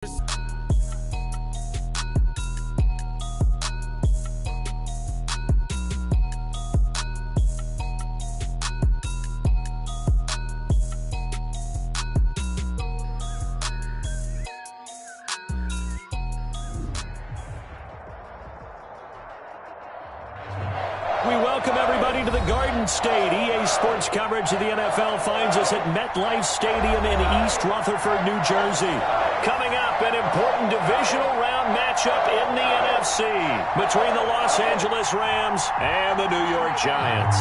We welcome everybody to the Garden State. EA Sports coverage of the NFL finds us at MetLife Stadium in East Rutherford, New Jersey. Coming up, an important divisional round matchup in the NFC between the Los Angeles Rams and the New York Giants.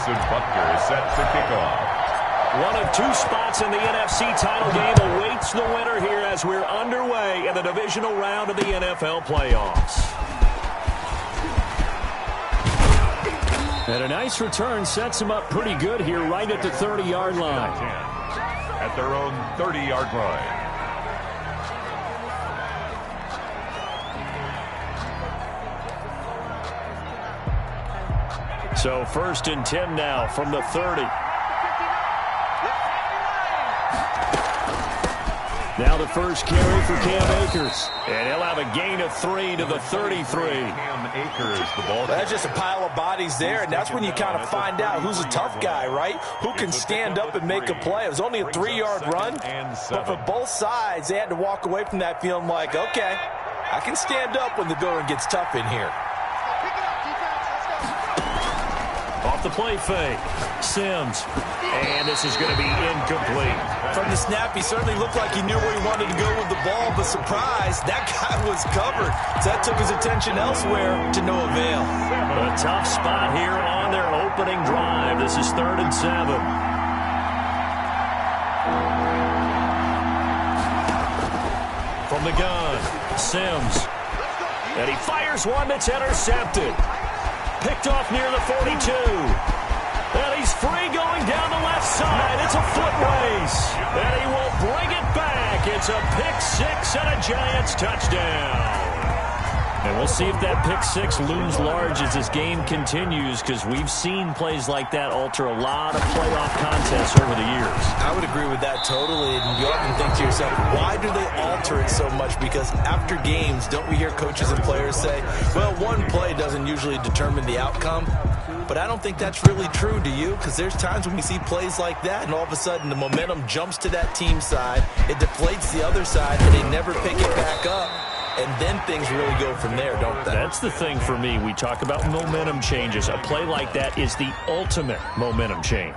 Butker is set to kick off. One of two spots in the NFC title game awaits the winner here as we're underway in the divisional round of the NFL playoffs. And a nice return sets him up pretty good here right at the 30-yard line. At their own 30-yard line. So 1st and 10 now from the 30. Now the first carry for Cam Akers. And he'll have a gain of 3 to the 33. Cam Akers, the ball. That's just a pile of bodies there, and that's when you kind of find out who's a tough guy, right? Who can stand up and make a play. It was only a 3-yard run, but for both sides, they had to walk away from that feeling like, okay, I can stand up when the going gets tough in here. Off the play fake, Sims, and this is going to be incomplete. From the snap, he certainly looked like he knew where he wanted to go with the ball, but surprise, that guy was covered. So that took his attention elsewhere to no avail. A tough spot here on their opening drive. This is 3rd and 7. From the gun, Sims, and he fires one that's intercepted. Picked off near the 42. And he's free going down the left side. It's a foot race. And he will bring it back. It's a pick six and a Giants touchdown. And we'll see if that pick six looms large as this game continues, because we've seen plays like that alter a lot of playoff contests over the years. I would agree with that totally. And you often think to yourself, why do they alter it so much? Because after games, don't we hear coaches and players say, well, one play doesn't usually determine the outcome? But I don't think that's really true, do you? Because there's times when we see plays like that, and all of a sudden the momentum jumps to that team side, it deflates the other side, and they never pick it back up. And then things really go from there, don't they? That's the thing for me. We talk about momentum changes. A play like that is the ultimate momentum change.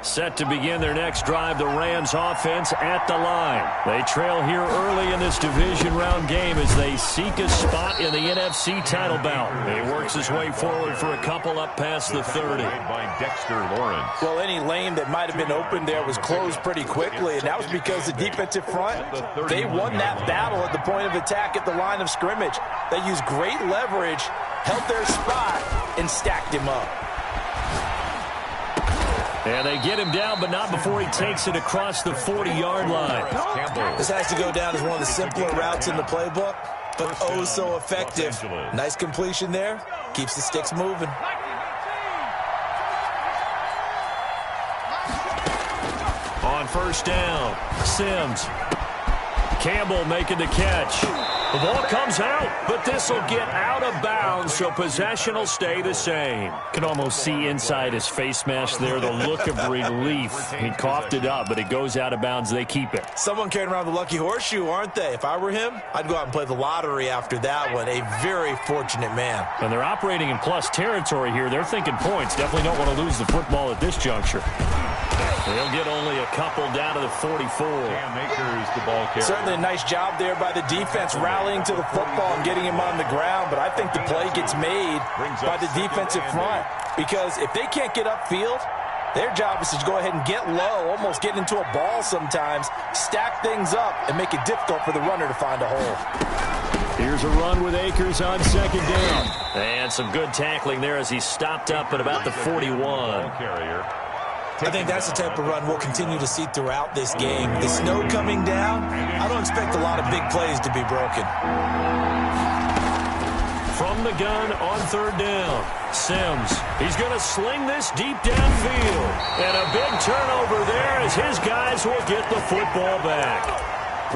Set to begin their next drive, the Rams offense at the line. They trail here early in this division round game as they seek a spot in the NFC title bout. He works his way forward for a couple up past the 30. By Dexter Lawrence. Well, any lane that might have been open there was closed pretty quickly, and that was because the defensive front, they won that battle at the point of attack at the line of scrimmage. They used great leverage, held their spot, and stacked him up. And they get him down, but not before he takes it across the 40-yard line. This has to go down as one of the simpler routes in the playbook, but oh so effective. Nice completion there. Keeps the sticks moving. On 1st down, Sims. Campbell making the catch. The ball comes out, but this will get out of bounds, so possession will stay the same. Can almost see inside his face mask there the look of relief. He coughed it up, but it goes out of bounds. They keep it. Someone carrying around the lucky horseshoe, aren't they? If I were him, I'd go out and play the lottery after that one. A very fortunate man. And they're operating in plus territory here. They're thinking points. Definitely don't want to lose the football at this juncture. They'll get only a couple down to the 44. Cam Akers, the ball carrier. Certainly a nice job there by the defense rallying to the football and getting him on the ground, but I think the play gets made by the defensive front, because if they can't get upfield, their job is to go ahead and get low, almost get into a ball sometimes, stack things up, and make it difficult for the runner to find a hole. Here's a run with Akers on 2nd down. And some good tackling there as he stopped up at about the 41. Carrier. I think that's the type of run we'll continue to see throughout this game. The snow coming down, I don't expect a lot of big plays to be broken. From the gun on third down, Sims. He's going to sling this deep downfield. And a big turnover there as his guys will get the football back.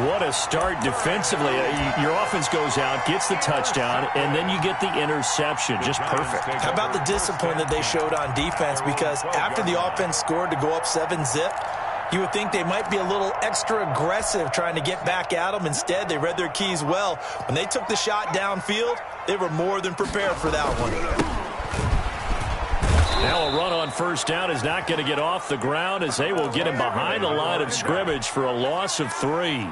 What a start defensively. Your offense goes out, gets the touchdown, and then you get the interception. Just perfect. How about the discipline that they showed on defense? Because after the offense scored to go up 7-zip, you would think they might be a little extra aggressive trying to get back at them. Instead, they read their keys well. When they took the shot downfield, they were more than prepared for that one. Now a run on first down is not going to get off the ground as they will get him behind the line of scrimmage for a loss of 3.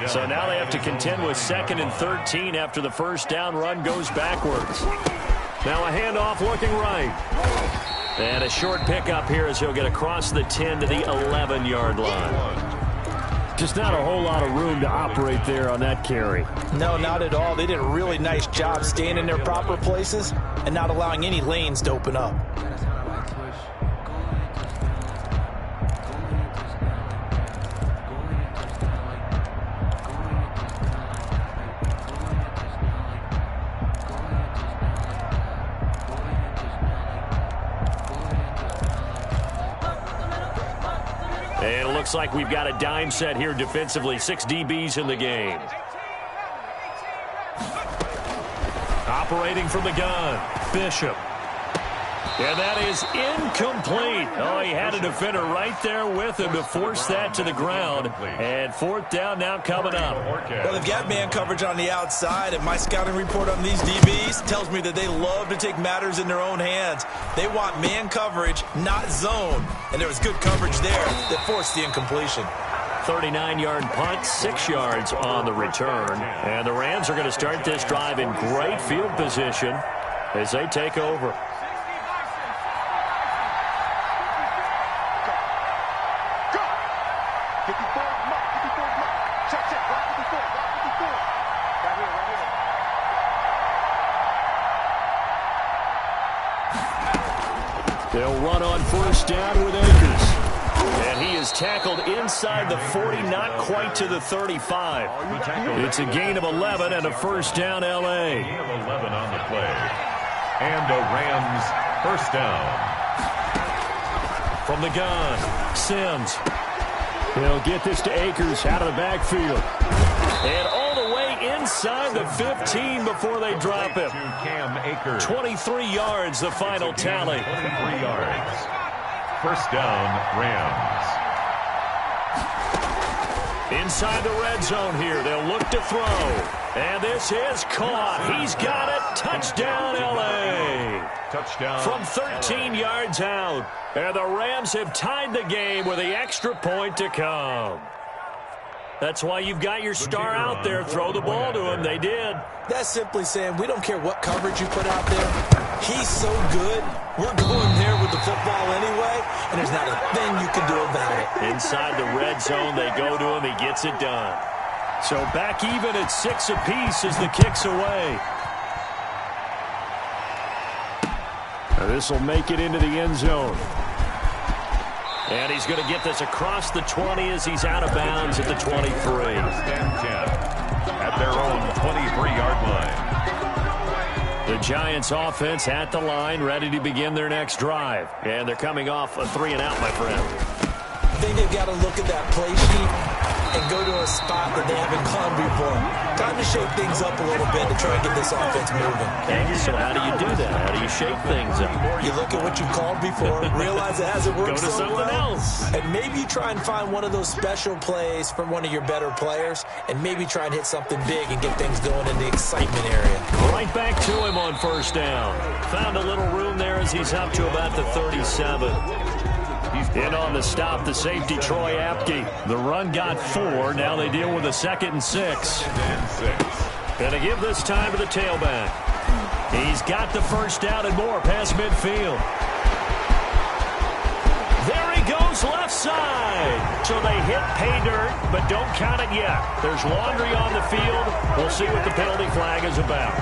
So now they have to contend with 2nd and 13 after the first down run goes backwards. Now a handoff looking right. And a short pickup here as he'll get across the 10 to the 11-yard line. Just not a whole lot of room to operate there on that carry. No, not at all. They did a really nice job staying in their proper places and not allowing any lanes to open up. And it looks like we've got a dime set here defensively. 6 DBs in the game. Operating from the gun, Bishop. And that is incomplete. Oh, he had a defender right there with him to force that to the ground. And 4th down now coming up. Well, they've got man coverage on the outside, and my scouting report on these DBs tells me that they love to take matters in their own hands. They want man coverage, not zone. And there was good coverage there that forced the incompletion. 39-yard punt, 6 yards on the return. And the Rams are going to start this drive in great field position as they take over. They'll run on first down with Akers. And he is tackled inside the 40, not quite to the 35. It's a gain of 11 and a first down, L.A. Gain of 11 on the play. And a Rams first down. From the gun, Sims. He'll get this to Akers out of the backfield. And all the way inside the 15 before they drop him. 23 yards, the final tally. 23 yards. First down, Rams. Inside the red zone here. They'll look to throw. And this is caught. He's got it. Touchdown, L.A. Touchdown. From 13 yards out. And the Rams have tied the game with the extra point to come. That's why you've got your star out there. Throw the ball to him. They did. That's simply saying we don't care what coverage you put out there. He's so good. We're going there with the football anyway, and there's not a thing you can do about it. Inside the red zone, they go to him. He gets it done. So back even at 6 apiece as the kick's away. This will make it into the end zone. And he's going to get this across the 20 as he's out of bounds at the 23. At their own 23-yard line. The Giants offense at the line, ready to begin their next drive. And they're coming off a 3-and-out, my friend. I think they've got to look at that play sheet and go to a spot that they haven't gone before. Time to shake things up a little bit to try and get this offense moving. And so how do you do that? How do you shake things up? You look at what you called before, realize it hasn't worked Go to so something well, else. and maybe you try and find one of those special plays from one of your better players, and maybe try and hit something big and get things going in the excitement area. Right back to him on first down. Found a little room there as he's up to about the 37. In on the stop, the safety, Troy Apke. The run got 4. Now they deal with a 2nd and 6. Going to give this time to the tailback. He's got the first down and more past midfield. There he goes left side. So they hit pay dirt, but don't count it yet. There's laundry on the field. We'll see what the penalty flag is about.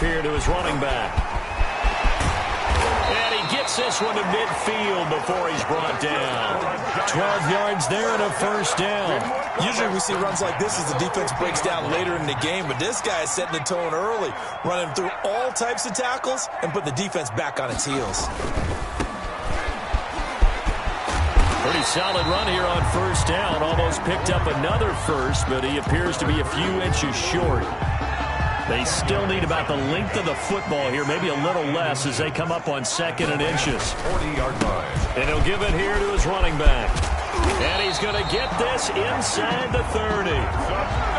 here to his running back. And he gets this one to midfield before he's brought down. 12 yards there and a first down. Usually we see runs like this as the defense breaks down later in the game, but this guy is setting the tone early, running through all types of tackles and putting the defense back on its heels. Pretty solid run here on first down. Almost picked up another first, but he appears to be a few inches short. They still need about the length of the football here, maybe a little less as they come up on second and inches. 40-yard line. And he'll give it here to his running back. And he's going to get this inside the 30.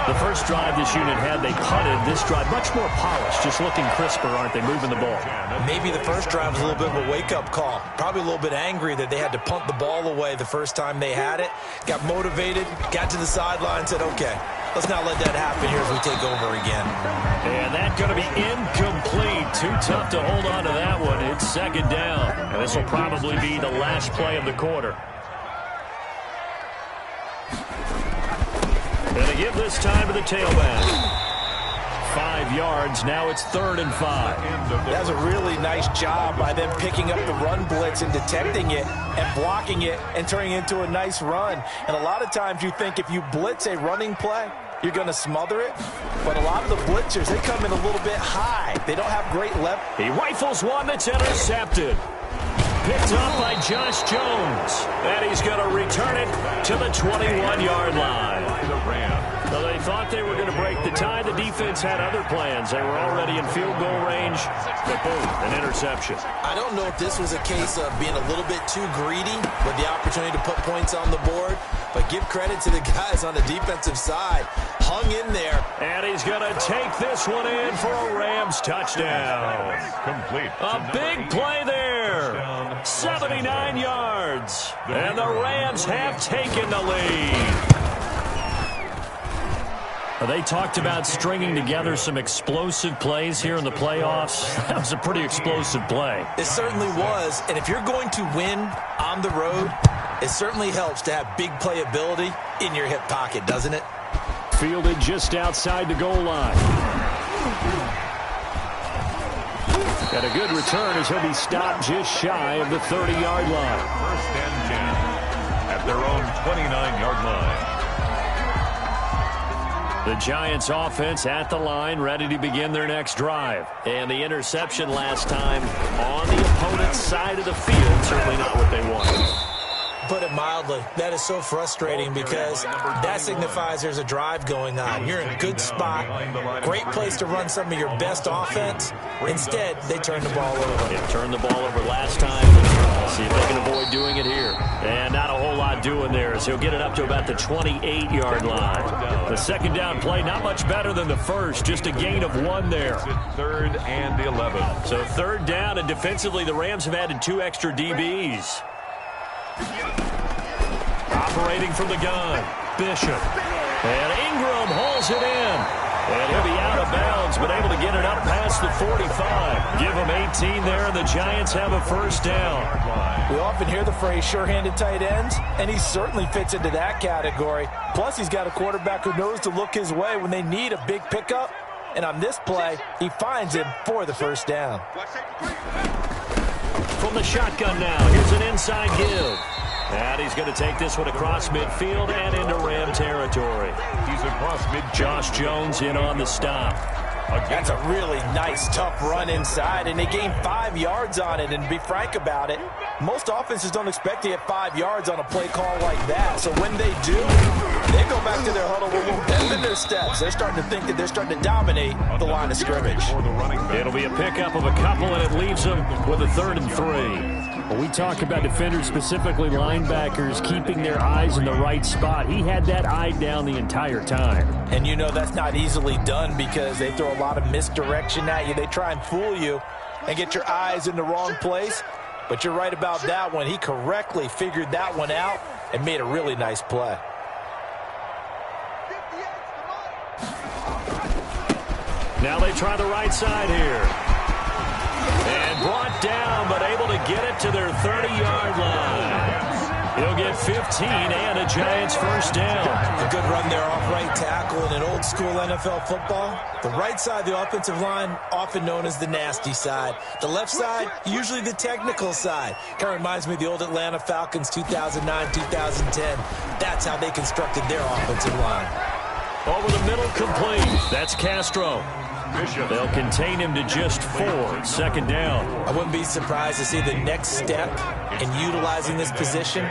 The first drive this unit had, they punted. This drive, much more polished, just looking crisper, aren't they, moving the ball? Maybe the first drive was a little bit of a wake-up call. Probably a little bit angry that they had to punt the ball away the first time they had it. Got motivated, got to the sideline, said, okay, let's not let that happen here as we take over again. And that's going to be incomplete. Too tough to hold on to that one. It's second down. And this will probably be the last play of the quarter. And they give this time to the tailback. 5 yards. Now it's 3rd and 5. That's a really nice job by them picking up the run blitz and detecting it and blocking it and turning it into a nice run. And a lot of times you think if you blitz a running play, you're going to smother it. But a lot of the blitzers, they come in a little bit high. They don't have great left. He rifles one that's intercepted. Picked up by Josh Jones. And he's going to return it to the 21-yard line. So they thought they were going to break the tie. The defense had other plans. They were already in field goal range. But boom, an interception. I don't know if this was a case of being a little bit too greedy with the opportunity to put points on the board. But give credit to the guys on the defensive side. Hung in there. And he's going to take this one in for a Rams touchdown. Complete. A big play there. 79 yards. And the Rams have taken the lead. They talked about stringing together some explosive plays here in the playoffs. That was a pretty explosive play. It certainly was. And if you're going to win on the road, it certainly helps to have big playability in your hip pocket, doesn't it? Fielded just outside the goal line. And a good return as he'll be stopped just shy of the 30-yard line. 1st and 10 at their own 29-yard line. The Giants offense at the line, ready to begin their next drive. And the interception last time on the opponent's side of the field, certainly not what they wanted. Put it mildly, that is so frustrating because that signifies there's a drive going on. You're in a good spot, great place to run some of your best offense. Instead, they turn the ball over. Yeah, turned the ball over last time. See if they can avoid doing it here. And not a whole lot doing there as he'll get it up to about the 28-yard line. The second down play, not much better than the first, just a gain of 1 there. 3rd and 11. So 3rd down, and defensively the Rams have added 2 extra DBs. Operating from the gun, Bishop. And Ingram hauls it in. And he'll be out of bounds, but able to get it up past the 45. Give him 18 there, and the Giants have a first down. We often hear the phrase sure-handed tight ends, and he certainly fits into that category. Plus, he's got a quarterback who knows to look his way when they need a big pickup. And on this play, he finds him for the first down. From the shotgun now, here's an inside give. And he's going to take this one across midfield and into Ram territory. He's across midfield. Josh Jones in on the stop. That's a really nice, tough run inside, and they gained 5 yards on it. And to be frank about it, most offenses don't expect to get 5 yards on a play call like that. So when they do, they go back to their huddle with a little bend in their steps. They're starting to think that they're starting to dominate the line of scrimmage. It'll be a pickup of a couple, and it leaves them with a 3rd and 3. When we talk about defenders, specifically linebackers, keeping their eyes in the right spot, he had that eye down the entire time. And you know that's not easily done because they throw a lot of misdirection at you. They try and fool you and get your eyes in the wrong place. But you're right about that one. He correctly figured that one out and made a really nice play. Now they try the right side here. And brought down, but able to get it to their 30-yard line. He'll get 15 and a Giants first down. A good run there off right tackle in an old-school NFL football. The right side of the offensive line, often known as the nasty side. The left side, usually the technical side. Kind of reminds me of the old Atlanta Falcons 2009, 2010. That's how they constructed their offensive line. Over the middle, complete. That's Castro. They'll contain him to just 4. Second down. I wouldn't be surprised to see the next step in utilizing this position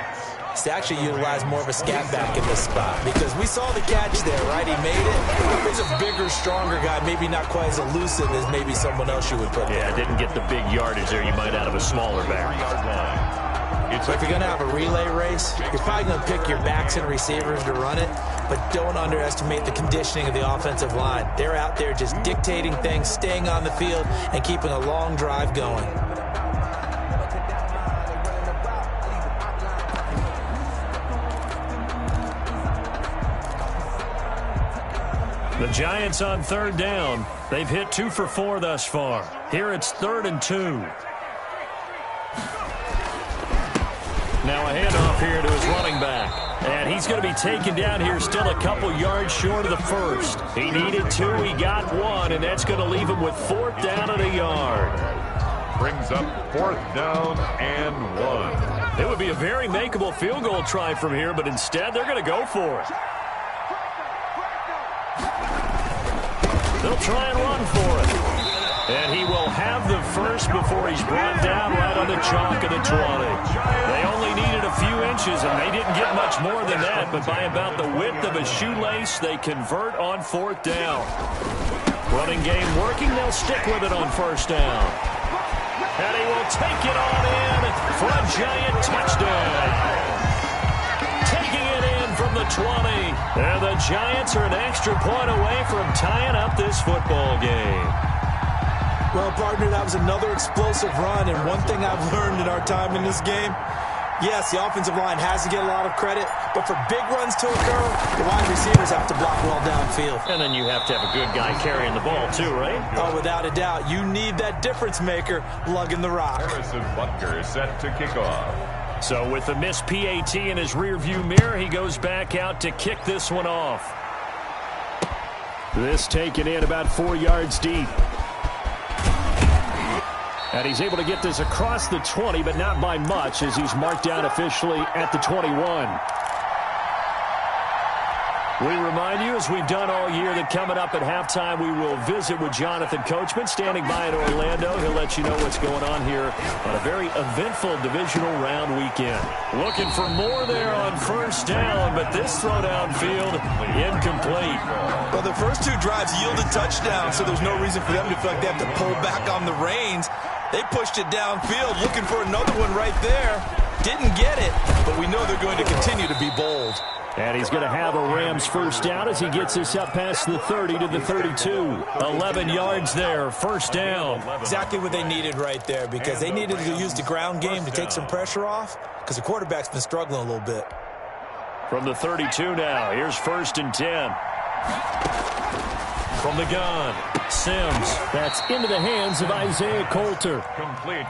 is to actually utilize more of a scat back in this spot, because we saw the catch there, right? He made it. He's a bigger, stronger guy, maybe not quite as elusive as maybe someone else you would put there. Yeah, didn't get the big yardage there you might out of a smaller back. So if you're going to have a relay race, you're probably going to pick your backs and receivers to run it, but don't underestimate the conditioning of the offensive line. They're out there just dictating things, staying on the field, and keeping a long drive going. The Giants on third down. They've hit 2 for 4 thus far. Here it's 3rd and 2. Now a handoff here to his running back. And he's going to be taken down here still a couple yards short of the first. He needed 2, he got 1, and that's going to leave him with 4th down and a yard. Brings up 4th down and 1. It would be a very makeable field goal try from here, but instead they're going to go for it. They'll try and run for it. And he will have the first before he's brought down right on the chalk of the 20. They only needed a few inches, and they didn't get much more than that. But by about the width of a shoelace, they convert on 4th down. Running game working. They'll stick with it on 1st down. And he will take it on in for a Giant touchdown. Taking it in from the 20. And the Giants are an extra point away from tying up this football game. Well, partner, that was another explosive run, and one thing I've learned in our time in this game, yes, the offensive line has to get a lot of credit, but for big runs to occur, the wide receivers have to block well downfield. And then you have to have a good guy carrying the ball too, right? Oh, without a doubt. You need that difference maker lugging the rock. Harrison Butker is set to kick off. So with the missed PAT in his rearview mirror, he goes back out to kick this one off. This taken in about 4 yards deep. And he's able to get this across the 20, but not by much, as he's marked down officially at the 21. We remind you, as we've done all year, that coming up at halftime, we will visit with Jonathan Coachman, standing by in Orlando. He'll let you know what's going on here on a very eventful divisional round weekend. Looking for more there on 1st down, but this throw downfield, incomplete. Well, the first 2 drives yielded touchdowns, so there's no reason for them to feel like they have to pull back on the reins. They pushed it downfield, looking for another one right there. Didn't get it, but we know they're going to continue to be bold. And he's going to have a Rams first down as he gets this up past the 30 to the 32. 11 yards there, 1st down. Exactly what they needed right there, because they needed to use the ground game to take some pressure off, because the quarterback's been struggling a little bit. From the 32 now, here's 1st and 10. From the gun, Sims. That's into the hands of Isaiah Coulter.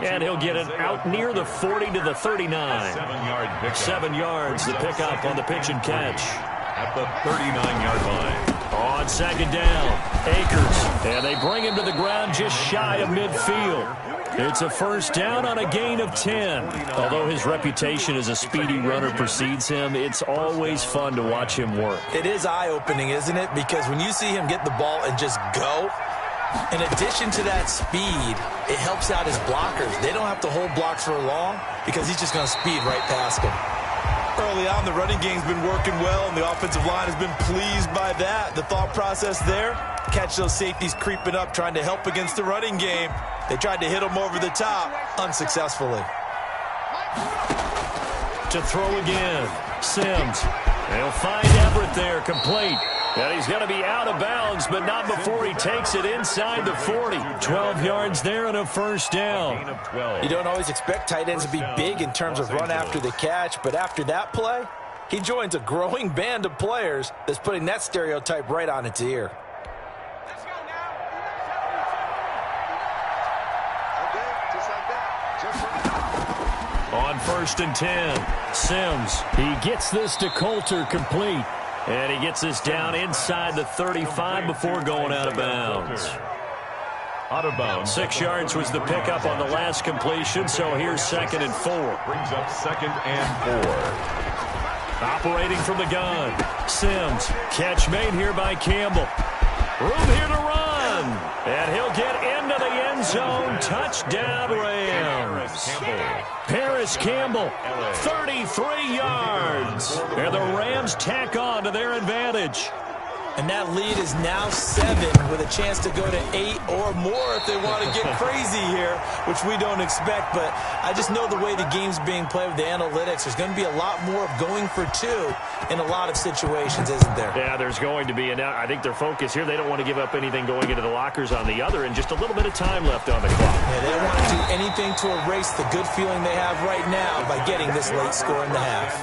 And he'll get it out near the 40 to the 39. 7 yards, the pickup on the pitch and catch. At the 39-yard line. On 2nd down, Akers. And they bring him to the ground just shy of midfield. It's a 1st down on a gain of 10. Although his reputation as a speedy runner precedes him, it's always fun to watch him work. It is eye-opening, isn't it? Because when you see him get the ball and just go, in addition to that speed, it helps out his blockers. They don't have to hold blocks for long because he's just going to speed right past them. Early on, the running game's been working well, and the offensive line has been pleased by that. The thought process there, catch those safeties creeping up, trying to help against the running game. They tried to hit him over the top, unsuccessfully. To throw again, Sims. They'll find Everett there, complete. And he's going to be out of bounds, but not before he takes it inside the 40. 12 yards there and a 1st down. You don't always expect tight ends to be big in terms of run after the catch, but after that play, he joins a growing band of players that's putting that stereotype right on its ear. On first and 10. Sims, he gets this to Coulter complete. And he gets this down inside the 35 before going out of bounds. Out of bounds. 6 yards was the pickup on the last completion, so here's 2nd and 4. Brings up 2nd and 4. Operating from the gun. Sims, catch made here by Campbell. Room here to run. And he'll get into the end zone. Touchdown, Rams. Paris Campbell, 33 yards. And the Rams tack on to their advantage. And that lead is now 7 with a chance to go to 8 or more if they want to get crazy here, which we don't expect. But I just know the way the game's being played with the analytics, there's going to be a lot more of going for 2 in a lot of situations, isn't there? Yeah, there's going to be. And I think their focus here, they don't want to give up anything going into the lockers on the other, and just a little bit of time left on the clock. Yeah, they don't want to do anything to erase the good feeling they have right now by getting this late score in the half.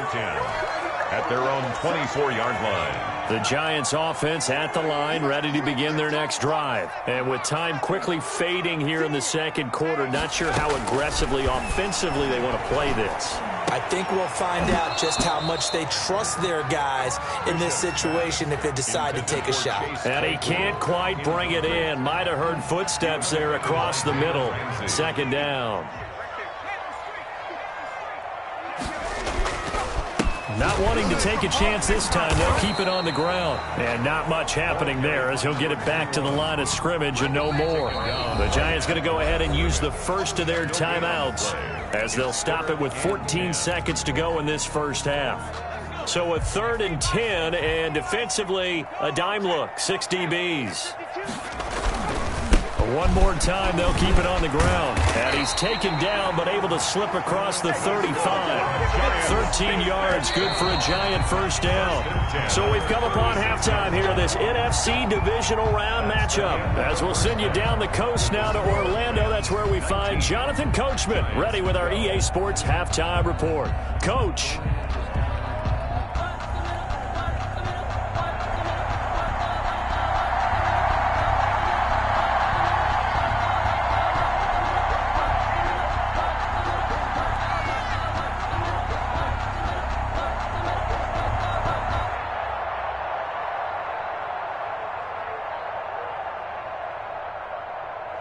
At their own 24-yard line. The Giants offense at the line, ready to begin their next drive. And with time quickly fading here in the second quarter, not sure how aggressively, offensively they want to play this. I think we'll find out just how much they trust their guys in this situation if they decide to take a shot. And he can't quite bring it in. Might have heard footsteps there across the middle. 2nd down. Not wanting to take a chance this time, they'll keep it on the ground. And not much happening there as he'll get it back to the line of scrimmage and no more. The Giants going to go ahead and use the first of their timeouts as they'll stop it with 14 seconds to go in this first half. So a 3rd and 10, and defensively a dime look, 6 DBs. One more time, they'll keep it on the ground. And he's taken down, but able to slip across the 35. 13 yards, good for a Giant first down. So we've come upon halftime here in this NFC divisional round matchup. As we'll send you down the coast now to Orlando, that's where we find Jonathan Coachman, ready with our EA Sports halftime report. Coach.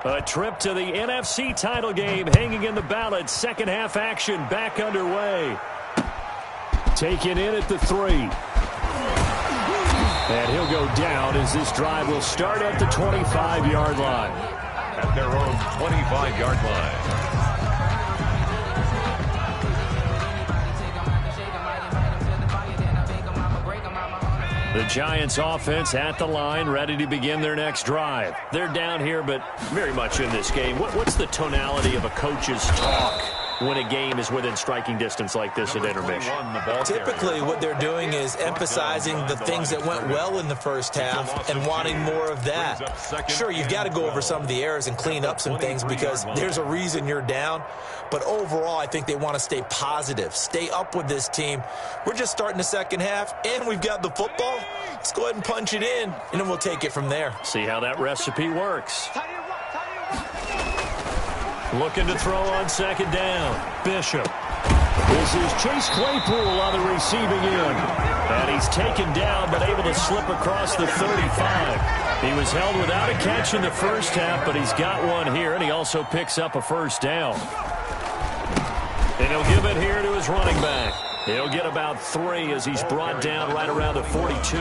A trip to the NFC title game hanging in the balance. Second half action back underway. Taken in at the 3. And he'll go down as this drive will start at the 25-yard line. At their own 25-yard line. The Giants offense at the line, ready to begin their next drive. They're down here, but very much in this game. What's the tonality of a coach's talk when a game is within striking distance like this at intermission? Typically, what they're doing is emphasizing the things that went well in the first half and wanting more of that. Sure, you've got to go over some of the errors and clean up some things because there's a reason you're down. But overall, I think they want to stay positive, stay up with this team. We're just starting the second half, and we've got the football. Let's go ahead and punch it in, and then we'll take it from there. See how that recipe works. Looking to throw on 2nd down. Bishop. This is Chase Claypool on the receiving end. And he's taken down, but able to slip across the 35. He was held without a catch in the first half, but he's got one here, and he also picks up a first down. And he'll give it here to his running back. He'll get about 3 as he's brought down right around the 42.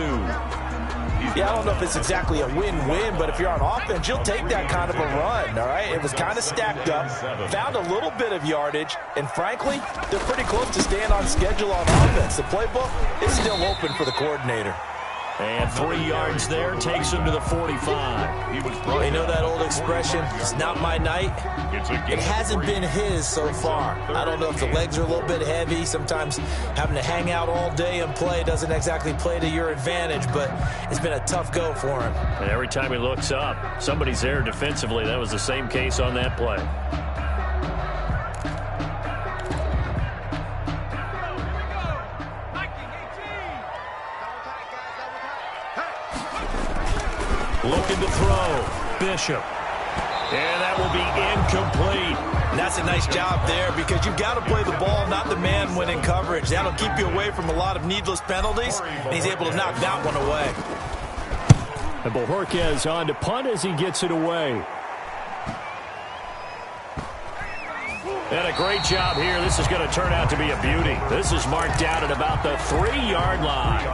Yeah, I don't know if it's exactly a win-win, but if you're on offense, you'll take that kind of a run, all right? It was kind of stacked up, found a little bit of yardage, and frankly, they're pretty close to staying on schedule on offense. The playbook is still open for the coordinator. And 3 yards there takes him to the 45. You know that old expression, it's not my night? It hasn't been his so far. I don't know if the legs are a little bit heavy. Sometimes having to hang out all day and play doesn't exactly play to your advantage, but it's been a tough go for him. And every time he looks up, somebody's there defensively. That was the same case on that play. Looking to throw. Bishop. And that will be incomplete. And that's a nice job there because you've got to play the ball, not the man when in coverage. That'll keep you away from a lot of needless penalties, and he's able to knock that one away. And Bojorquez on to punt as he gets it away. And a great job here. This is going to turn out to be a beauty. This is marked out at about the 3-yard line.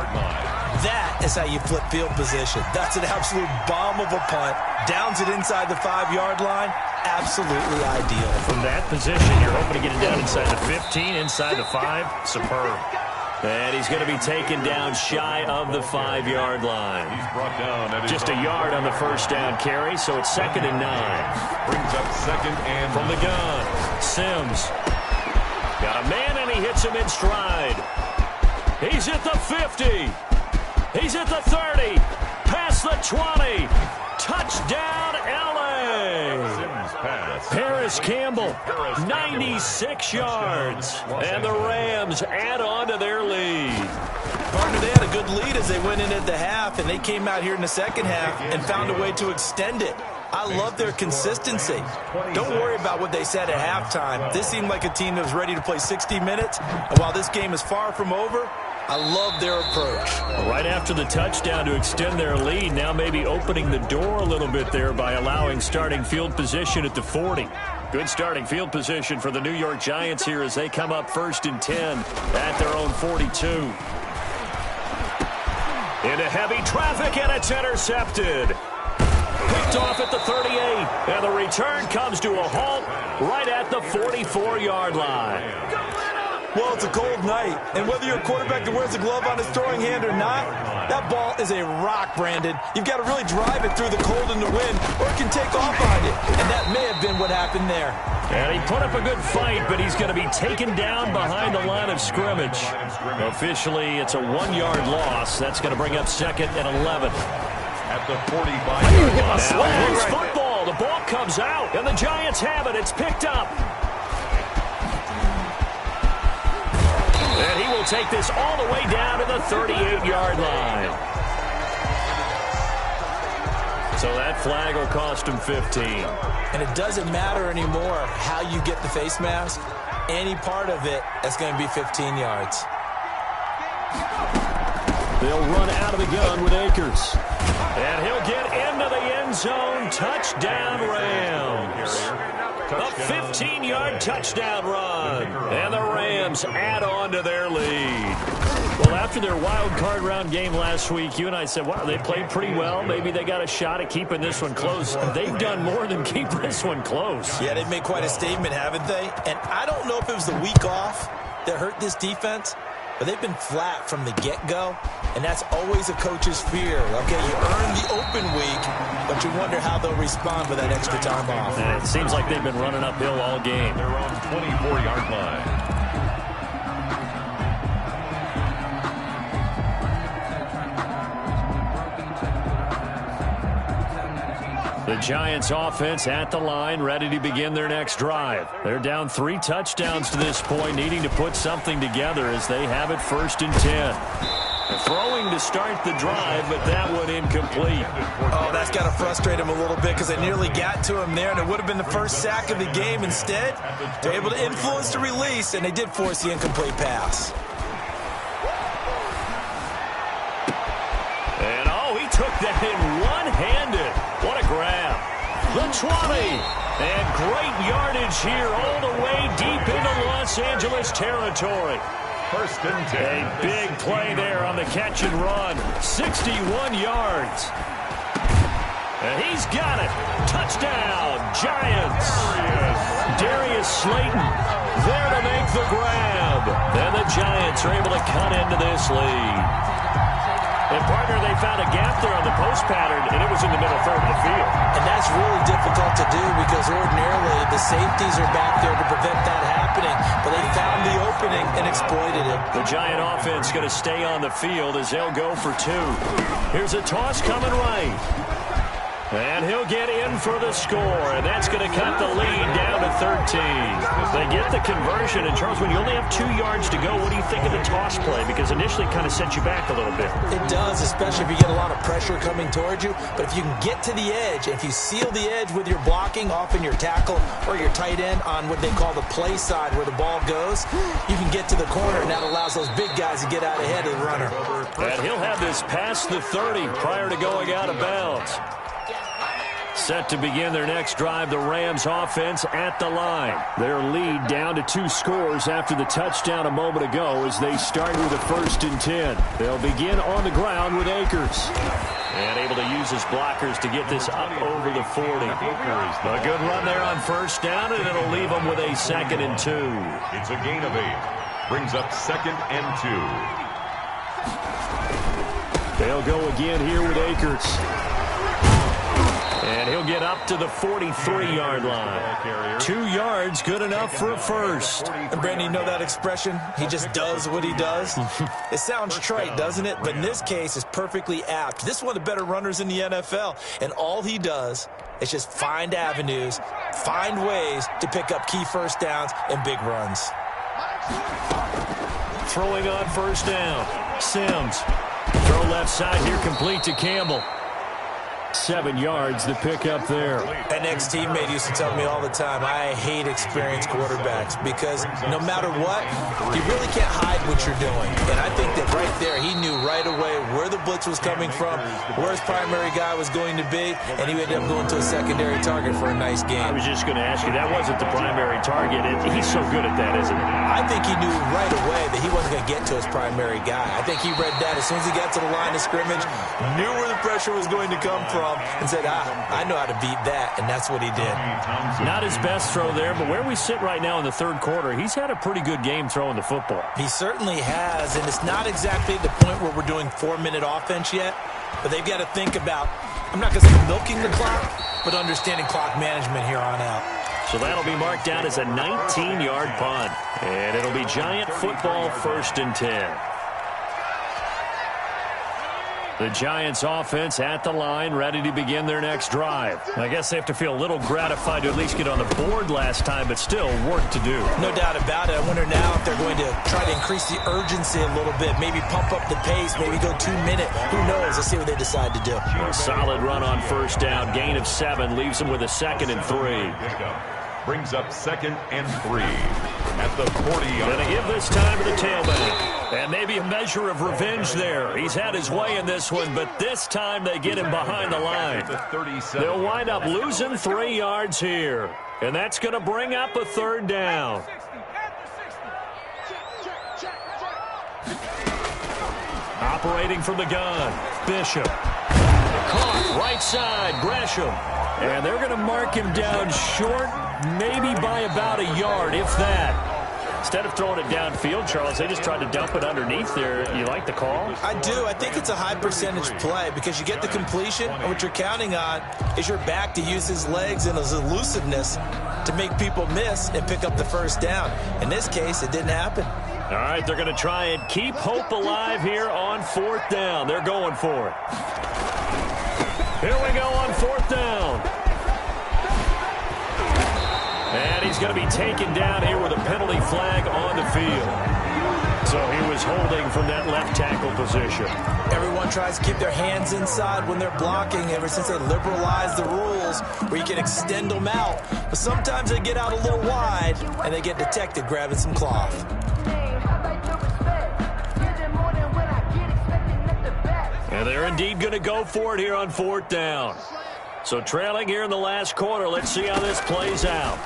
That is how you flip field position. That's an absolute bomb of a punt. Downs it inside the 5-yard line. Absolutely ideal. From that position, you're hoping to get it down inside the 15, inside the 5. Superb. And he's going to be taken down shy of the 5-yard line. He's brought down at just a yard on the first down carry, so it's 2nd and 9. Brings up 2nd and from the gun. Sims got a man, and he hits him in stride. He's at the 50. He's at the 30. Past the 20. Touchdown, L.A. Sims pass. Paris Campbell, 96 yards. And the Rams add on to their lead. Partner, they had a good lead as they went in at the half, and they came out here in the second half and found a way to extend it. I love their consistency. Don't worry about what they said at halftime. This seemed like a team that was ready to play 60 minutes, and while this game is far from over, I love their approach. Right after the touchdown to extend their lead, now maybe opening the door a little bit there by allowing starting field position at the 40. Good starting field position for the New York Giants here as they come up 1st and 10 at their own 42. Into heavy traffic, and it's intercepted. Picked off at the 38, and the return comes to a halt right at the 44-yard line. Well, it's a cold night, and whether you're a quarterback that wears a glove on his throwing hand or not, that ball is a rock, Brandon. You've got to really drive it through the cold and the wind, or it can take off behind it, and that may have been what happened there. And he put up a good fight, but he's going to be taken down behind the line of scrimmage. Officially, it's a 1-yard loss. That's going to bring up 2nd and 11. At the 45-yard line. Now it's football. The ball comes out, and the Giants have it. It's picked up. And he will take this all the way down to the 38-yard line. So that flag will cost him 15. And it doesn't matter anymore how you get the face mask. Any part of it is going to be 15 yards. They'll run out of the gun with Akers. And he'll get into the end zone. Touchdown, Rams. A 15-yard touchdown run. And the Rams add on to their lead. Well, after their wild card round game last week, you and I said, wow, they played pretty well. Maybe they got a shot at keeping this one close. They've done more than keep this one close. Yeah, they've made quite a statement, haven't they? And I don't know if it was the week off that hurt this defense, but they've been flat from the get-go, and that's always a coach's fear. Okay, you earn the open week, but you wonder how they'll respond with that extra time off. And it seems like they've been running uphill all game. They're on 24-yard line. The Giants offense at the line, ready to begin their next drive. They're down 3 touchdowns to this point, needing to put something together as they have it 1st and 10. They're throwing to start the drive, but that one incomplete. Oh, that's got to frustrate him a little bit because they nearly got to him there, and it would have been the first sack of the game. Instead, they're able to influence the release, and they did force the incomplete pass. And, oh, he took that in one-handed. What a grab. The 20. And great yardage here all the way deep into Los Angeles territory. 1st and 10. A big play there on the catch and run. 61 yards. And he's got it. Touchdown, Giants. Darius Slayton there to make the grab. And the Giants are able to cut into this lead. And, partner, they found a gap there on the post pattern, and it was in the middle third of the field. And that's really difficult to do because ordinarily the safeties are back there to prevent that happening. But they found the opening and exploited it. The Giant offense going to stay on the field as they'll go for 2. Here's a toss coming right. And he'll get in for the score, and that's going to cut the lead down to 13. They get the conversion, and Charles, when you only have 2 yards to go, what do you think of the toss play? Because initially it kind of sets you back a little bit. It does, especially if you get a lot of pressure coming towards you. But if you can get to the edge, if you seal the edge with your blocking, often your tackle or your tight end on what they call the play side where the ball goes, you can get to the corner, and that allows those big guys to get out ahead of the runner. And he'll have this past the 30 prior to going out of bounds. Set to begin their next drive, the Rams offense at the line. Their lead down to 2 scores after the touchdown a moment ago as they start with a 1st and 10. They'll begin on the ground with Akers. And able to use his blockers to get this up over the 40. A good run there on 1st down, and it'll leave them with a 2nd and 2. It's a gain of 8. Brings up 2nd and 2. They'll go again here with Akers. And he'll get up to the 43-yard line. 2 yards, good enough for a first. And Brandon, you know that expression? He just does what he does. It sounds trite, doesn't it? But in this case, it's perfectly apt. This is one of the better runners in the NFL. And all he does is just find avenues, find ways to pick up key first downs and big runs. Throwing on 1st down. Sims. Throw left side here, complete to Campbell. 7 yards the pick up there. An ex-teammate used to tell me all the time, I hate experienced quarterbacks because no matter what, you really can't hide what you're doing. And I think that right there, he knew right away where the blitz was coming from, where his primary guy was going to be, and he ended up going to a secondary target for a nice game. I was just going to ask you, that wasn't the primary target. He's so good at that, isn't he? I think he knew right away that he wasn't going to get to his primary guy. I think he read that as soon as he got to the line of scrimmage, knew where the pressure was going to come from, and said, I know how to beat that, and that's what he did. Not his best throw there, but where we sit right now in the 3rd quarter, he's had a pretty good game throwing the football. He certainly has, and it's not exactly the point where we're doing 4-minute offense yet, but they've got to think about, I'm not going to say milking the clock, but understanding clock management here on out. So that'll be marked down as a 19-yard punt, and it'll be Giant football 1st and 10. The Giants offense at the line, ready to begin their next drive. I guess they have to feel a little gratified to at least get on the board last time, but still work to do. No doubt about it. I wonder now if they're going to try to increase the urgency a little bit, maybe pump up the pace, maybe go 2-minute. Who knows? Let's see what they decide to do. A solid run on 1st down, gain of 7, leaves them with a 2nd and 3. Brings up 2nd and 3 at the 40-yard line. Going to give this time to the tailback. And maybe a measure of revenge there. He's had his way in this one, but this time they get him behind the line. They'll wind up losing 3 yards here. And that's going to bring up a 3rd down. Operating from the gun, Bishop. Caught right side, Gresham. And they're going to mark him down short, maybe by about a yard, if that. Instead of throwing it downfield, Charles, they just tried to dump it underneath there. You like the call? I do. I think it's a high percentage play because you get the completion, and what you're counting on is your back to use his legs and his elusiveness to make people miss and pick up the 1st down. In this case, it didn't happen. All right, they're going to try and keep hope alive here on 4th down. They're going for it. Here we go on 4th down. And he's going to be taken down here with a penalty flag on the field. So he was holding from that left tackle position. Everyone tries to keep their hands inside when they're blocking ever since they liberalized the rules where you can extend them out. But sometimes they get out a little wide and they get detected grabbing some cloth. And they're indeed going to go for it here on 4th down. So trailing here in the last quarter, let's see how this plays out.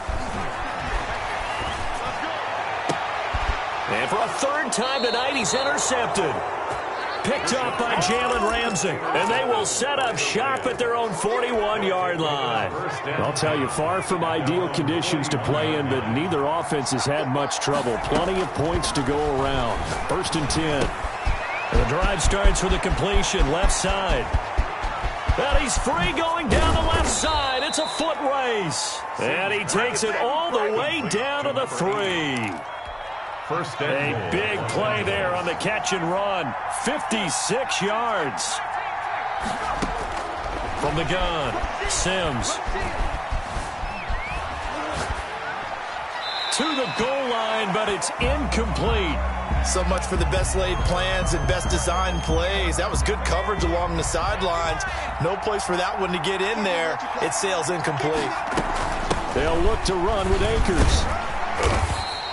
And for a 3rd time tonight, he's intercepted. Picked up by Jalen Ramsey. And they will set up shop at their own 41-yard line. I'll tell you, far from ideal conditions to play in, but neither offense has had much trouble. Plenty of points to go around. 1st and 10. And the drive starts with a completion, left side. And he's free going down the left side. It's a foot race. And he takes it all the way down to the 3. A big play there on the catch and run. 56 yards. From the gun, Sims. To the goal line, but it's incomplete. So much for the best laid plans and best designed plays. That was good coverage along the sidelines. No place for that one to get in there. It sails incomplete. They'll look to run with Akers.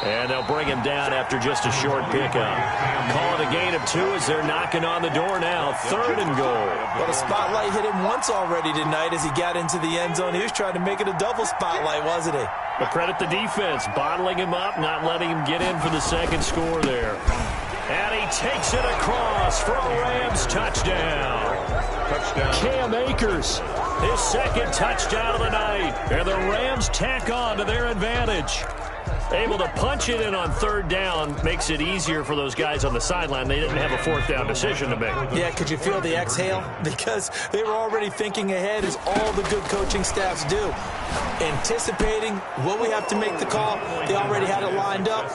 And they'll bring him down after just a short pickup. Call it a gain of 2 as they're knocking on the door now. 3rd and goal. Well, the spotlight hit him once already tonight as he got into the end zone. He was trying to make it a double spotlight, wasn't he? But credit the defense, bottling him up, not letting him get in for the second score there. And he takes it across for a Rams touchdown. Cam Akers, his second touchdown of the night. And the Rams tack on to their advantage. Able to punch it in on 3rd down makes it easier for those guys on the sideline. They didn't have a 4th down decision to make. Yeah, could you feel the exhale? Because they were already thinking ahead, as all the good coaching staffs do. Anticipating, will we have to make the call? They already had it lined up.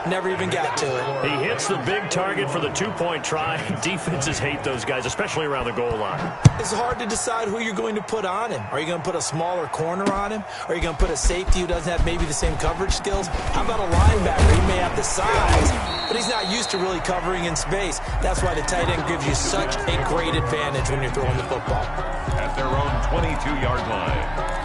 Never even got to it. He hits the big target for the 2-point try. Defenses hate those guys, especially around the goal line. It's hard to decide who you're going to put on him. Are you going to put a smaller corner on him? Are you going to put a safety who doesn't have maybe the same coverage skills? How about a linebacker? He may have the size, but he's not used to really covering in space. That's why the tight end gives you such a great advantage when you're throwing the football. At their own 22-yard line.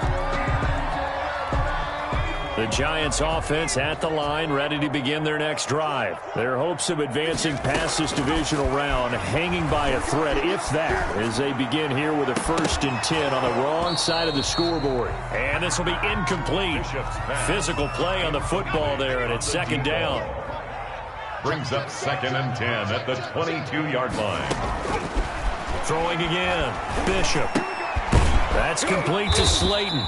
The Giants offense at the line, ready to begin their next drive. Their hopes of advancing past this divisional round hanging by a thread, if that, as they begin here with a 1st and 10 on the wrong side of the scoreboard. And this will be incomplete. Physical play on the football there, and it's 2nd down. Brings up 2nd and 10 at the 22-yard line. Throwing again, Bishop. That's complete to Slayton.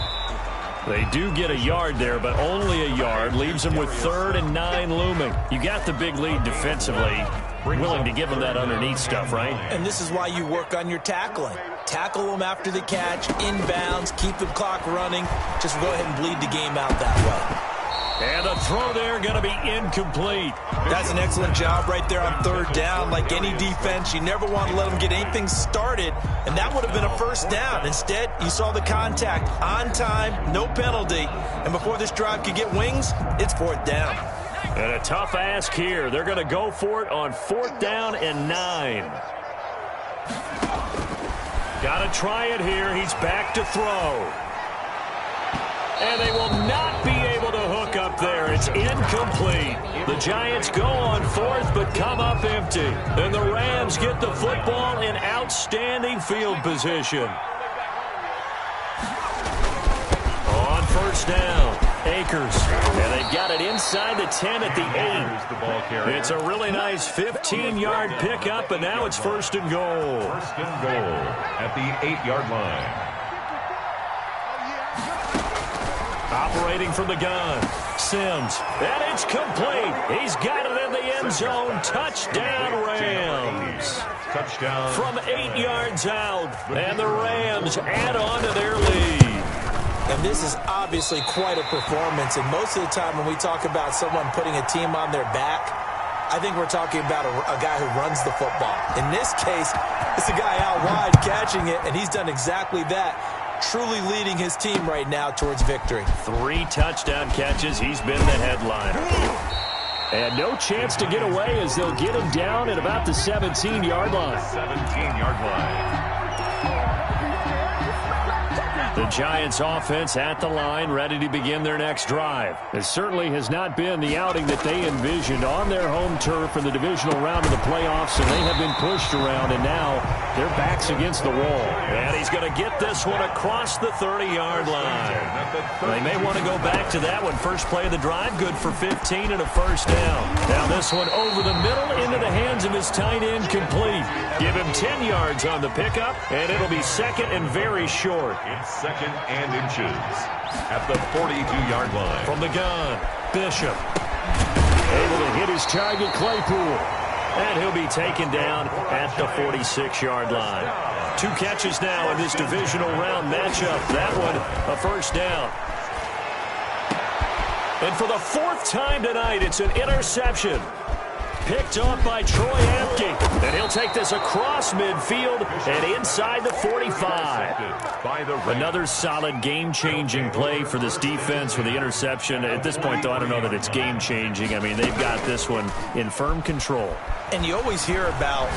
They do get a yard there, but only a yard. Leaves them with 3rd and 9 looming. You got the big lead defensively. Willing to give them that underneath stuff, right? And this is why you work on your tackling. Tackle them after the catch, inbounds, keep the clock running. Just go ahead and bleed the game out that way. And the throw there going to be incomplete. That's an excellent job right there on 3rd down. Like any defense, you never want to let them get anything started, and that would have been a 1st down. Instead, you saw the contact on time, no penalty, and before this drive could get wings, it's 4th down. And a tough ask here. They're going to go for it on 4th down and 9. Got to try it here. He's back to throw. And they will not be able to hook up there. It's incomplete. The Giants go on 4th, but come up empty. And the Rams get the football in outstanding field position. On 1st down, Akers. And they've got it inside the 10 at the 8. It's a really nice 15-yard pickup, and now it's 1st and goal. 1st and goal at the 8-yard line. Operating from the gun, Sims, and it's complete. He's got it in the end zone. Touchdown, Rams. Touchdown. From 8 yards out, and the Rams add on to their lead. And this is obviously quite a performance, and most of the time when we talk about someone putting a team on their back, I think we're talking about a guy who runs the football. In this case, it's a guy out wide catching it, and he's done exactly that. Truly leading his team right now towards victory. 3 touchdown catches. He's been the headliner. And no chance to get away as they'll get him down at about the 17-yard line. 17-yard line. The Giants offense at the line, ready to begin their next drive. It certainly has not been the outing that they envisioned on their home turf in the divisional round of the playoffs, and they have been pushed around, and now their backs against the wall. And he's going to get this one across the 30-yard line. They may want to go back to that one. First play of the drive, good for 15 and a 1st down. Now this one over the middle into the hands of his tight end, complete. Give him 10 yards on the pickup, and it'll be 2nd and very short. It's 2nd and inches at the 42-yard line. From the gun, Bishop. Able to hit his target, Claypool. And he'll be taken down at the 46-yard line. 2 catches now in this divisional round matchup. That one, a 1st down. And for the 4th time tonight, it's an interception. Picked off by Troy Apke. And he'll take this across midfield and inside the 45. Another solid game-changing play for this defense for the interception. At this point, though, I don't know that it's game-changing. I mean, they've got this one in firm control. And you always hear about,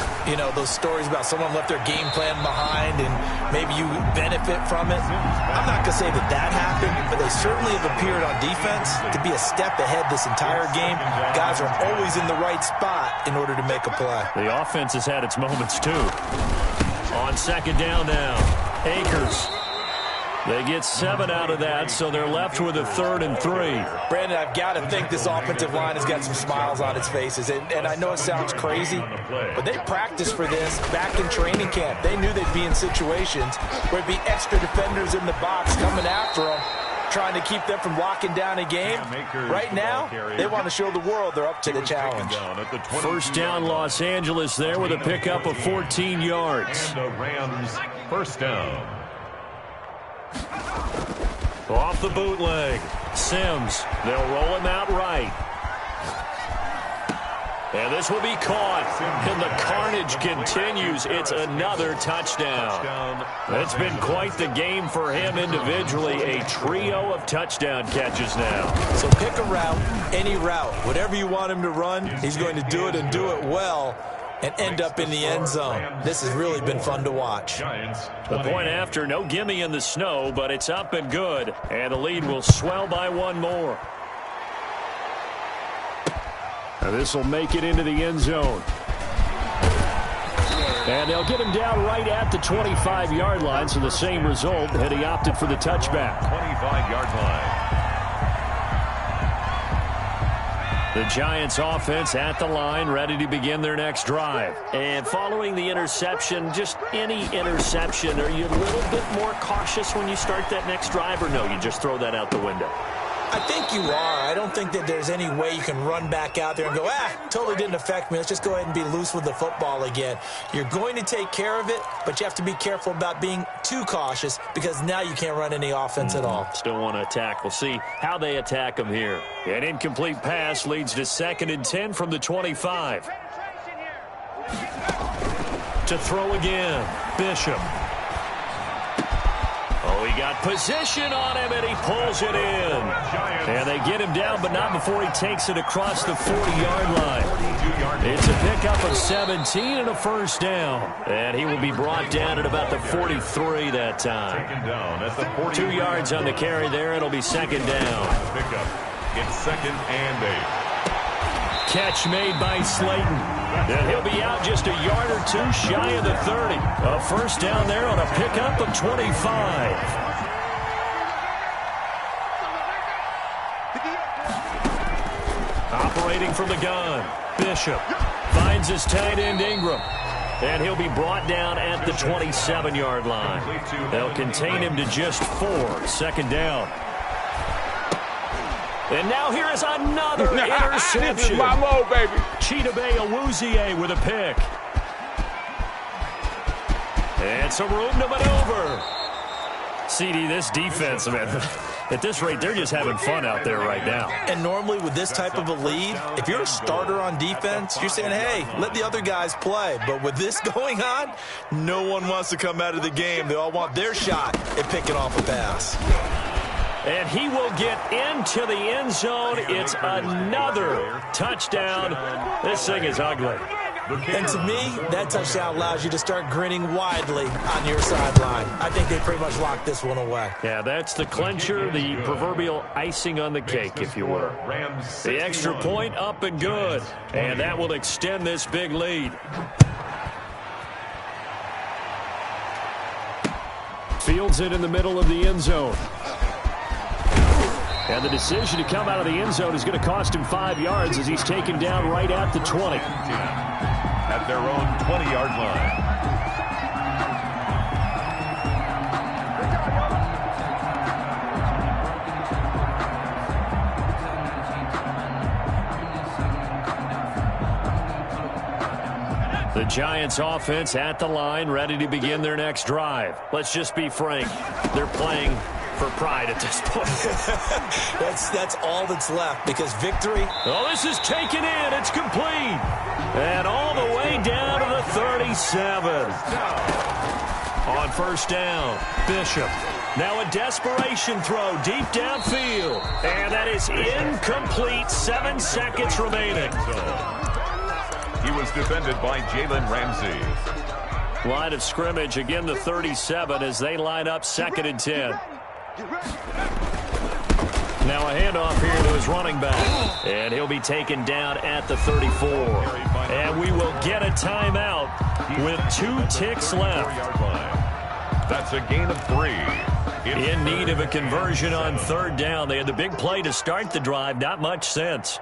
those stories about someone left their game plan behind and maybe you benefit from it. I'm not going to say that happened, but they certainly have appeared on defense to be a step ahead this entire game. Guys are always in the right spot in order to make a play. The offense has had its moments, too. On second down now, Akers. They get 7 out of that, so they're left with a 3rd and 3. Brandon, I've got to think this offensive line has got some smiles on its faces. And I know it sounds crazy, but they practiced for this back in training camp. They knew they'd be in situations where it'd be extra defenders in the box coming after them, trying to keep them from locking down a game. Right now, they want to show the world they're up to the challenge. First down, Los Angeles there with a pickup of 14 yards. And the Rams, first down. Off the bootleg. Sims. They'll roll him out right. And this will be caught. And the carnage continues. It's another touchdown. It's been quite the game for him individually. A trio of touchdown catches now. So pick a route, any route. Whatever you want him to run, he's going to do it and do it well and end up in the end zone. This has really been fun to watch. The point after, no gimme in the snow, but it's up and good. And the lead will swell by 1 more. This will make it into the end zone. And they'll get him down right at the 25-yard line, so the same result, and he opted for the touchback. 25-yard line. The Giants offense at the line, ready to begin their next drive. And following the interception, just any interception, are you a little bit more cautious when you start that next drive, or no, you just throw that out the window? I think you are. I don't think that there's any way you can run back out there and go, totally didn't affect me. Let's just go ahead and be loose with the football again. You're going to take care of it, but you have to be careful about being too cautious because now you can't run any offense at all. Still want to attack. We'll see how they attack them here. An incomplete pass leads to 2nd and 10 from the 25. To throw again, Bishop. Oh, he got position on him, and he pulls it in. And they get him down, but not before he takes it across the 40-yard line. It's a pickup of 17 and a first down. And he will be brought down at about the 43 that time. 2 yards on the carry there. It'll be 2nd down. Pickup. It's 2nd and 8. Catch made by Slayton. And he'll be out just a yard or 2 shy of the 30. A first down there on a pickup of 25. Operating from the gun, Bishop finds his tight end Ingram. And he'll be brought down at the 27-yard line. They'll contain him to just 4. 2nd down. And now here is another interception. This is my mode, baby. Chidobe Awuzie with a pick. And some room to maneuver. CD, this defense, man, at this rate, they're just having fun out there right now. And normally with this type of a lead, if you're a starter on defense, you're saying, hey, let the other guys play. But with this going on, no one wants to come out of the game. They all want their shot at picking off a pass. And he will get into the end zone. It's another touchdown. This thing is ugly. And to me, that touchdown allows you to start grinning widely on your sideline. I think they pretty much locked this one away. Yeah, that's the clincher, the proverbial icing on the cake, if you will. The extra point up and good. And that will extend this big lead. Fields it in the middle of the end zone. And the decision to come out of the end zone is going to cost him 5 yards as he's taken down right at the 20. At their own 20-yard line. The Giants offense at the line, ready to begin their next drive. Let's just be frank. They're playing for pride at this point. That's all that's left because victory. Oh, this is taken in. It's complete. And all the way down to the 37. On first down, Bishop. Now a desperation throw deep downfield. And that is incomplete. 7 seconds remaining. He was defended by Jalen Ramsey. Line of scrimmage, again the 37 as they line up 2nd and 10. Now a handoff here to his running back. And he'll be taken down at the 34. And we will get a timeout with 2 ticks left. That's a gain of 3. In need of a conversion on 3rd down. They had the big play to start the drive. Not much sense.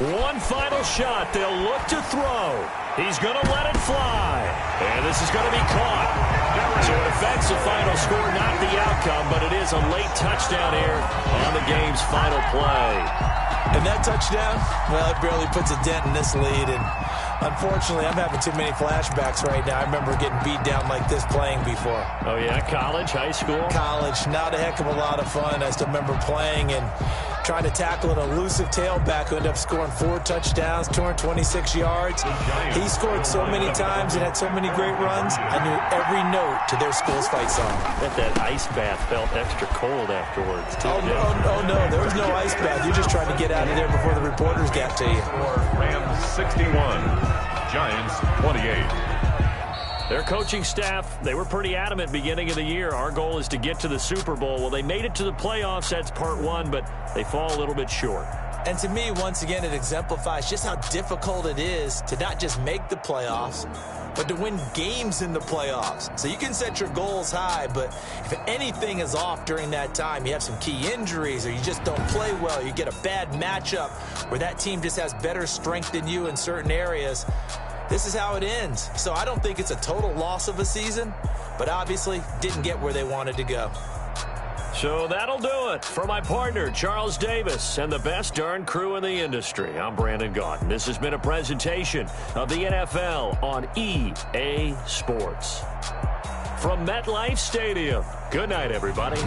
One final shot. They'll look to throw. He's going to let it fly. And this is going to be caught. So it affects the final score, not the outcome, but it is a late touchdown here on the game's final play. And that touchdown, well, it barely puts a dent in this lead. And unfortunately, I'm having too many flashbacks right now. I remember getting beat down like this playing before. Oh, yeah? College, high school? College. Not a heck of a lot of fun. I still remember playing and trying to tackle an elusive tailback who ended up scoring 4 touchdowns, 226 yards. He scored so many times and had so many great runs, I knew every note to their school's fight song. I bet that ice bath felt extra cold afterwards, too. Oh, no. There was no ice bath. You're just trying to get out of there before the reporters got to you. Rams 61, Giants 28. Their coaching staff, they were pretty adamant beginning of the year. Our goal is to get to the Super Bowl. Well, they made it to the playoffs. That's part 1, but they fall a little bit short. And to me, once again, it exemplifies just how difficult it is to not just make the playoffs, but to win games in the playoffs. So you can set your goals high, but if anything is off during that time, you have some key injuries or you just don't play well, you get a bad matchup where that team just has better strength than you in certain areas, this is how it ends. So I don't think it's a total loss of a season, but obviously didn't get where they wanted to go. So that'll do it for my partner, Charles Davis, and the best darn crew in the industry. I'm Brandon Gaudin. This has been a presentation of the NFL on EA Sports. From MetLife Stadium, good night, everybody.